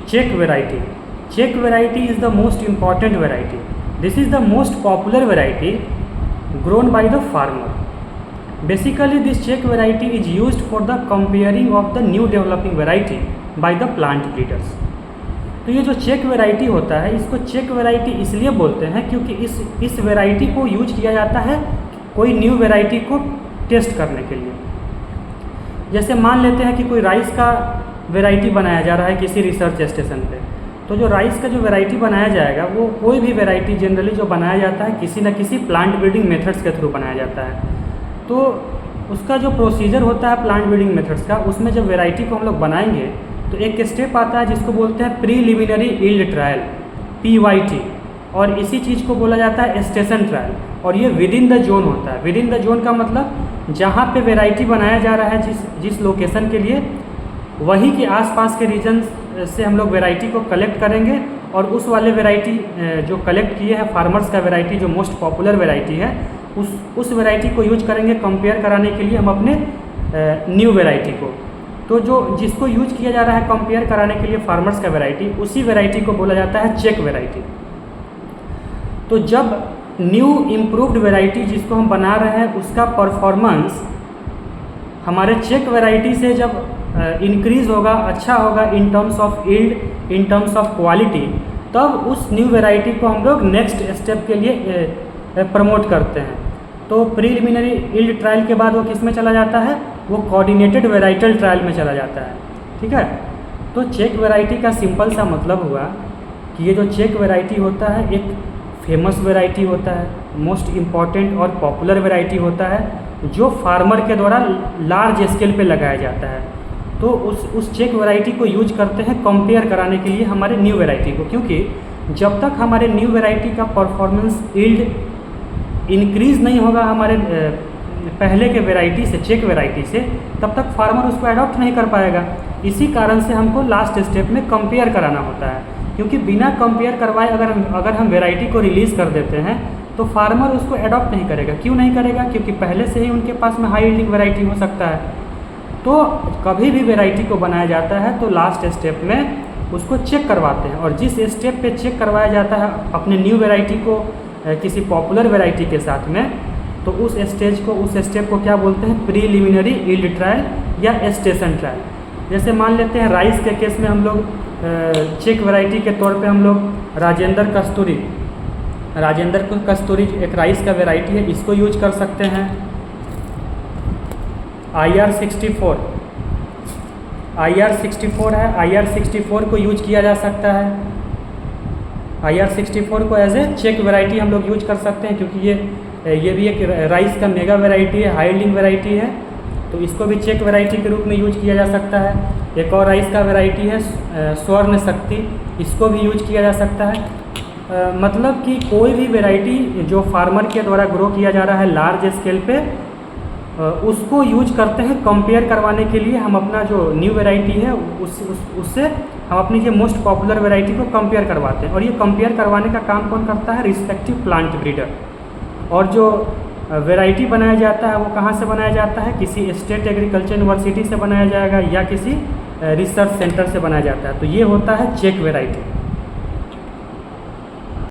Check variety. Check variety is the most important variety. This is the most popular variety grown by the farmer. Basically, this Czech variety is used for the comparing of the new developing variety by the plant breeders. तो ये जो check variety होता है, इसको check variety इसलिए बोलते हैं क्योंकि इस वेराइटी को यूज किया जाता है कोई न्यू वेराइटी को टेस्ट करने के लिए. जैसे मान लेते हैं कि कोई राइस का वेराइटी बनाया जा रहा है किसी रिसर्च स्टेशन पे, तो जो राइस का जो वेराइटी बनाया जाएगा वो कोई भी वेराइटी जनरली जो बनाया जाता है किसी न किसी प्लांट ब्रीडिंग मेथड्स के थ्रू बनाया जाता है. तो उसका जो प्रोसीजर होता है प्लांट ब्रीडिंग मेथड्स का, उसमें जब वेराइटी को हम लोग बनाएंगे तो एक स्टेप आता है जिसको बोलते हैं प्रीलिमिनरी यील्ड ट्रायल, PYT, और इसी चीज़ को बोला जाता है स्टेशन ट्रायल. और ये विद इन द जोन होता है. विद इन द जोन का मतलब जहाँ पे वेराइटी बनाया जा रहा है जिस लोकेशन के लिए, वहीं के आसपास के रीजन से हम लोग वेराइटी को कलेक्ट करेंगे और उस वाले वेराइटी जो कलेक्ट किए हैं फार्मर्स का वेराइटी जो मोस्ट पॉपुलर वेराइटी है उस वेराइटी को यूज करेंगे कंपेयर कराने के लिए हम अपने न्यू वेराइटी को. तो जो जिसको यूज किया जा रहा है कंपेयर कराने के लिए फार्मर्स का वेराइटी, उसी वेराइटी को बोला जाता है चेक वेराइटी. तो जब न्यू इम्प्रूव्ड वेराइटी जिसको हम बना रहे हैं उसका परफॉर्मेंस हमारे चेक वेराइटी से जब इंक्रीज़ होगा, अच्छा होगा in terms of yield, in terms of quality, तब उस न्यू वेराइटी को हम लोग नेक्स्ट स्टेप के लिए प्रमोट करते हैं. तो प्रीलिमिनरी यील्ड ट्रायल के बाद वो किस में चला जाता है, वो कोऑर्डिनेटेड वेराइटल ट्रायल में चला जाता है. ठीक है. तो चेक वेराइटी का सिंपल सा मतलब हुआ कि ये जो चेक वेराइटी होता है एक फेमस वेराइटी होता है, मोस्ट इम्पॉर्टेंट और पॉपुलर वेराइटी होता है जो फार्मर के द्वारा लार्ज स्केल पे लगाया जाता है. तो उस चेक वेराइटी को यूज करते हैं कंपेयर कराने के लिए हमारे न्यू वेराइटी को, क्योंकि जब तक हमारे न्यू वेराइटी का परफॉर्मेंस यील्ड इंक्रीज़ नहीं होगा हमारे पहले के वेराइटी से, चेक वेराइटी से, तब तक फार्मर उसको अडॉप्ट नहीं कर पाएगा. इसी कारण से हमको लास्ट स्टेप में कंपेयर कराना होता है, क्योंकि बिना कंपेयर करवाए अगर हम वेराइटी को रिलीज़ कर देते हैं तो फार्मर उसको अडॉप्ट नहीं करेगा. क्यों नहीं करेगा? क्योंकि पहले से ही उनके पास में हाई यील्डिंग वेराइटी हो सकता है. तो कभी भी वेराइटी को बनाया जाता है तो लास्ट स्टेप में उसको चेक करवाते हैं, और जिस स्टेप पे चेक करवाया जाता है अपने न्यू वेराइटी को किसी पॉपुलर वेराइटी के साथ में, तो उस स्टेप को क्या बोलते हैं, प्रीलिमिनरी यील्ड ट्रायल या स्टेशन ट्रायल. जैसे मान लेते हैं राइस के केस में हम लोग चेक वेराइटी के तौर पे हम लोग राजेंद्र कस्तूरी एक राइस का वेराइटी है, इसको यूज कर सकते हैं. IR64 है, IR64 को यूज किया जा सकता है. IR64 को एज ए चेक वेराइटी हम लोग यूज कर सकते हैं, क्योंकि ये भी एक राइस का मेगा वेराइटी है, हाई यील्डिंग वेराइटी है, तो इसको भी चेक वेराइटी के रूप में यूज किया जा सकता है. एक और राइस का वेराइटी है स्वर्ण शक्ति, इसको भी यूज किया जा सकता है. मतलब कि कोई भी वेराइटी जो फार्मर के द्वारा ग्रो किया जा रहा है लार्ज स्केल पे, उसको यूज करते हैं कंपेयर करवाने के लिए. हम अपना जो न्यू वेराइटी है उससे हम अपनी ये मोस्ट पॉपुलर वेराइटी को कंपेयर करवाते हैं. और ये कंपेयर करवाने का काम कौन करता है, रिस्पेक्टिव प्लांट ब्रीडर. और जो वेराइटी बनाया जाता है वो कहाँ से बनाया जाता है, किसी स्टेट एग्रीकल्चर यूनिवर्सिटी से बनाया जाएगा या किसी रिसर्च सेंटर से बनाया जाता है. तो ये होता है चेक वेराइटी.